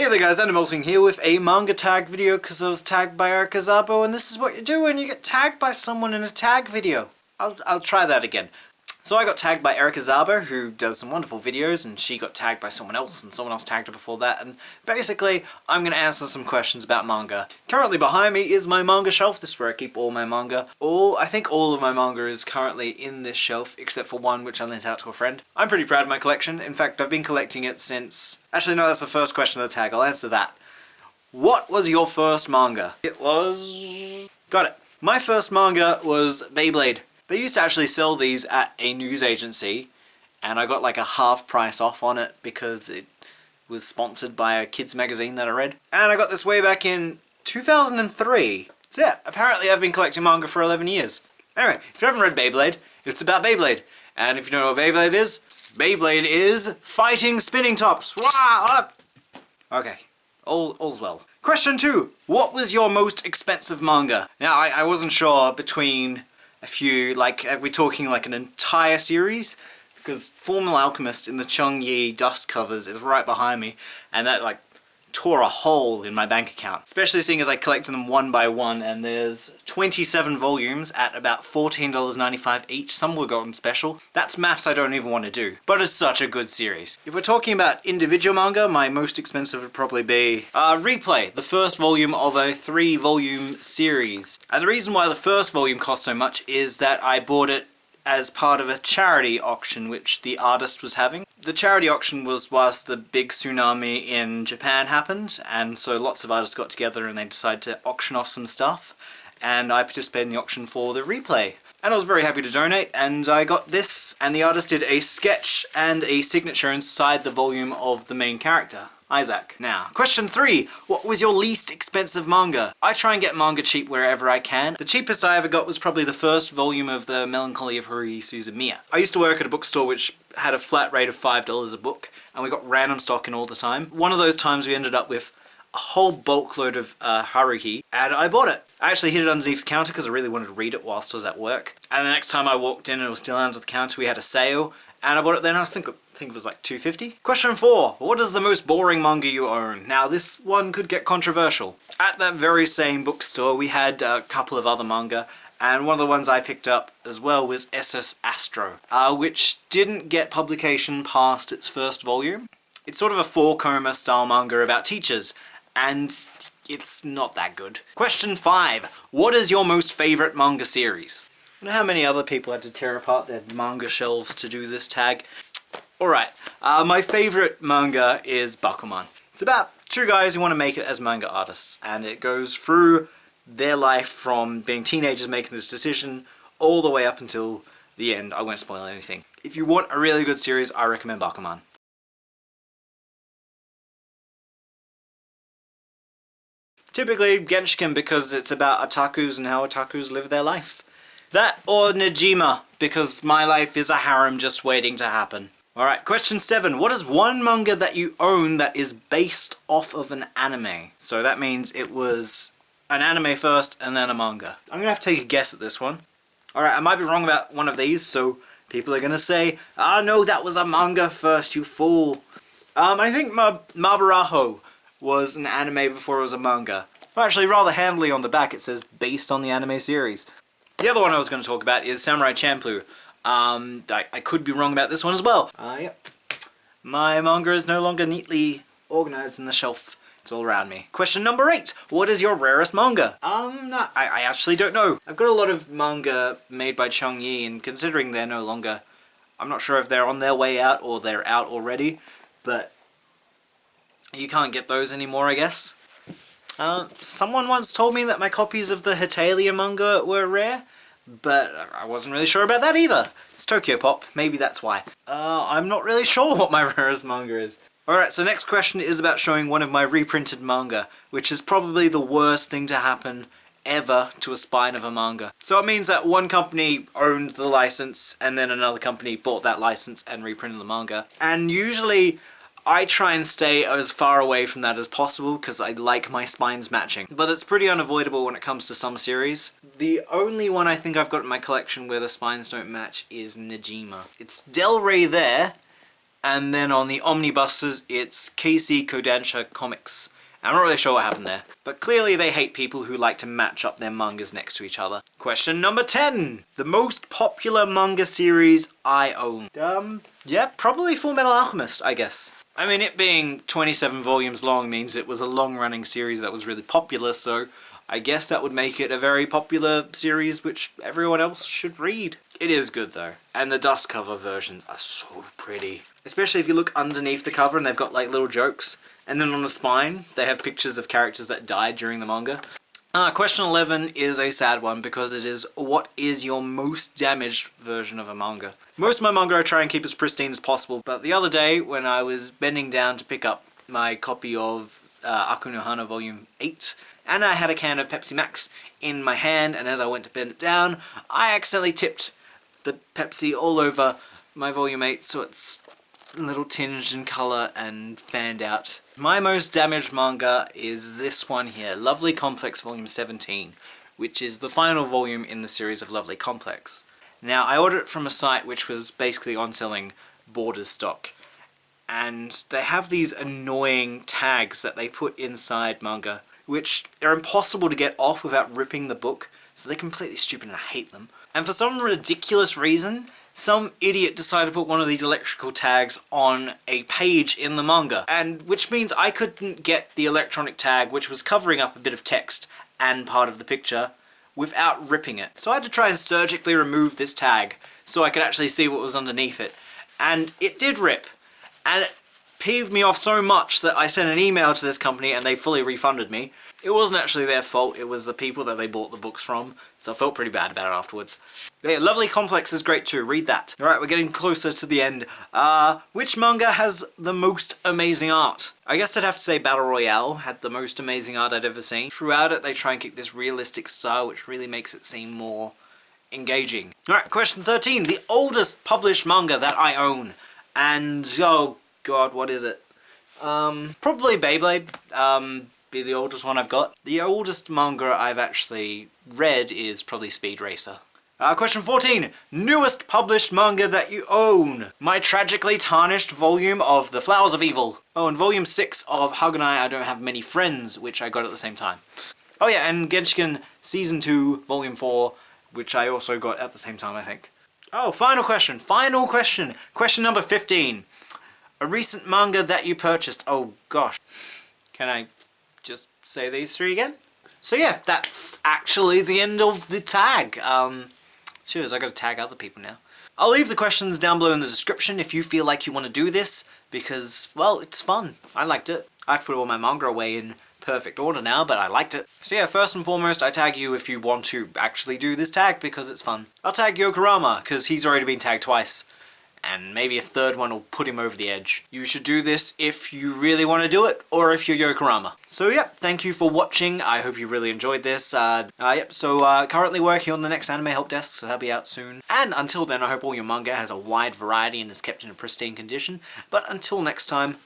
Hey there guys, Animalting here with a manga tag video because I was tagged by Erika, and this is what you do when you get tagged by someone in a tag video. I'll try that again. So I got tagged by Erika, who does some wonderful videos, and she got tagged by someone else, and someone else tagged her before that, and basically I'm going to answer some questions about manga. Currently behind me is my manga shelf. This is where I keep all my manga. I think all of my manga is currently in this shelf, except for one which I lent out to a friend. I'm pretty proud of my collection. In fact, I've been collecting it since... Actually no, that's the first question of the tag. I'll answer that. What was your first manga? It was... Got it. My first manga was Beyblade. They used to actually sell these at a news agency, and I got like a half price off on it because it was sponsored by a kids magazine that I read. And I got this way back in 2003. So yeah, apparently I've been collecting manga for 11 years. Anyway, if you haven't read Beyblade, it's about Beyblade. And if you don't know what Beyblade is fighting spinning tops. Wow! Okay, all's well. Question 2. What was your most expensive manga? Now, I wasn't sure between a few, like, are we talking like an entire series? Because Fullmetal Alchemist in the Chung-Yi dust covers is right behind me, and that like tore a hole in my bank account. Especially seeing as I collected them one by one, and there's 27 volumes at about $14.95 each. Some were gotten special. That's maths I don't even want to do, but it's such a good series. If we're talking about individual manga, my most expensive would probably be Replay, the first volume of a 3-volume series. And the reason why the first volume cost so much is that I bought it as part of a charity auction which the artist was having. The charity auction was whilst the big tsunami in Japan happened, and so lots of artists got together and they decided to auction off some stuff, and I participated in the auction for the Replay. And I was very happy to donate, and I got this, and the artist did a sketch and a signature inside the volume of the main character, Isaac. Now, question 3. What was your least expensive manga? I try and get manga cheap wherever I can. The cheapest I ever got was probably the first volume of The Melancholy of Haruhi Suzumiya. I used to work at a bookstore which had a flat rate of $5 a book, and we got random stock in all the time. One of those times we ended up with a whole bulk load of Haruhi, and I bought it. I actually hid it underneath the counter because I really wanted to read it whilst I was at work. And the next time I walked in and it was still under the counter, we had a sale, and I bought it then. I think it was like $2.50. Question 4. What is the most boring manga you own? Now this one could get controversial. At that very same bookstore we had a couple of other manga, and one of the ones I picked up as well was SS Astro, which didn't get publication past its first volume. It's sort of a 4-coma style manga about teachers, and it's not that good. Question 5. What is your most favourite manga series? I don't know how many other people had to tear apart their manga shelves to do this tag. Alright, my favourite manga is Bakuman. It's about 2 guys who want to make it as manga artists, and it goes through their life from being teenagers making this decision all the way up until the end. I won't spoil anything. If you want a really good series, I recommend Bakuman. Typically Genshin because it's about otakus and how otakus live their life. That or Nejima, because my life is a harem just waiting to happen. Alright, question 7. What is one manga that you own that is based off of an anime? So that means it was an anime first and then a manga. I'm gonna have to take a guess at this one. Alright, I might be wrong about one of these, so people are gonna say, "Ah, no, that was a manga first, you fool." I think Mabaraho was an anime before it was a manga. Well, actually, rather handily on the back it says based on the anime series. The other one I was going to talk about is Samurai Champloo. I could be wrong about this one as well. Yep. My manga is no longer neatly organised in the shelf. It's all around me. Question number 8. What is your rarest manga? No, I actually don't know. I've got a lot of manga made by Chung-Yi, and considering they're no longer... I'm not sure if they're on their way out or they're out already, but you can't get those anymore, I guess. Someone once told me that my copies of the Hetalia manga were rare, but I wasn't really sure about that either. It's Tokyo Pop, maybe that's why. I'm not really sure what my rarest manga is. Alright, so next question is about showing one of my reprinted manga, which is probably the worst thing to happen ever to a spine of a manga. So it means that one company owned the license, and then another company bought that license and reprinted the manga. And usually I try and stay as far away from that as possible because I like my spines matching. But it's pretty unavoidable when it comes to some series. The only one I think I've got in my collection where the spines don't match is Nejima. It's Del Rey there, And then on the omnibuses, it's KC Kodansha Comics. I'm not really sure what happened there, but clearly they hate people who like to match up their mangas next to each other. Question number 10. The most popular manga series I own. Yeah, probably Fullmetal Alchemist, I guess. I mean, it being 27 volumes long means it was a long-running series that was really popular, so I guess that would make it a very popular series which everyone else should read. It is good though, and the dust cover versions are so pretty. Especially if you look underneath the cover and they've got like little jokes. And then on the spine, they have pictures of characters that died during the manga. Question 11 is a sad one because it is, what is your most damaged version of a manga? Most of my manga I try and keep as pristine as possible, but the other day when I was bending down to pick up my copy of Aku no Hana Volume 8, and I had a can of Pepsi Max in my hand, and as I went to bend it down, I accidentally tipped the Pepsi all over my Volume 8, so it's a little tinged in colour and fanned out. My most damaged manga is this one here, Lovely Complex Volume 17, which is the final volume in the series of Lovely Complex. Now, I ordered it from a site which was basically on-selling Borders stock, and they have these annoying tags that they put inside manga, which are impossible to get off without ripping the book, so they're completely stupid and I hate them. And for some ridiculous reason, some idiot decided to put one of these electrical tags on a page in the manga, and which means I couldn't get the electronic tag, which was covering up a bit of text and part of the picture, without ripping it. So I had to try and surgically remove this tag so I could actually see what was underneath it. And it did rip. And it peeved me off so much that I sent an email to this company and they fully refunded me. It wasn't actually their fault, it was the people that they bought the books from, so I felt pretty bad about it afterwards. But yeah, Lovely Complex is great too, read that. Alright, we're getting closer to the end. Which manga has the most amazing art? I guess I'd have to say Battle Royale had the most amazing art I'd ever seen. Throughout it, they try and keep this realistic style, which really makes it seem more engaging. Alright, question 13. The oldest published manga that I own. And, oh god, what is it? Probably Beyblade. Be the oldest one I've got. The oldest manga I've actually read is probably Speed Racer. Question 14. Newest published manga that you own. My tragically tarnished volume of The Flowers of Evil. Oh, and volume 6 of Haganai I Don't Have Many Friends, which I got at the same time. Oh yeah, and Genshin Season 2, volume 4, which I also got at the same time, I think. Oh, final question. Final question. Question number 15. A recent manga that you purchased. Oh gosh. Can I just say these three again? So yeah, that's actually the end of the tag. Sure, I gotta tag other people now. I'll leave the questions down below in the description if you feel like you want to do this, because, well, it's fun. I liked it. I have to put all my manga away in perfect order now, but I liked it. So yeah, first and foremost, I tag you if you want to actually do this tag, because it's fun. I'll tag Yokorama, because he's already been tagged twice. And maybe a third one will put him over the edge. You should do this if you really want to do it, or if you're Yokorama. So yep, thank you for watching. I hope you really enjoyed this. Currently working on the next anime help desk, so that'll be out soon. And until then, I hope all your manga has a wide variety and is kept in a pristine condition. But until next time,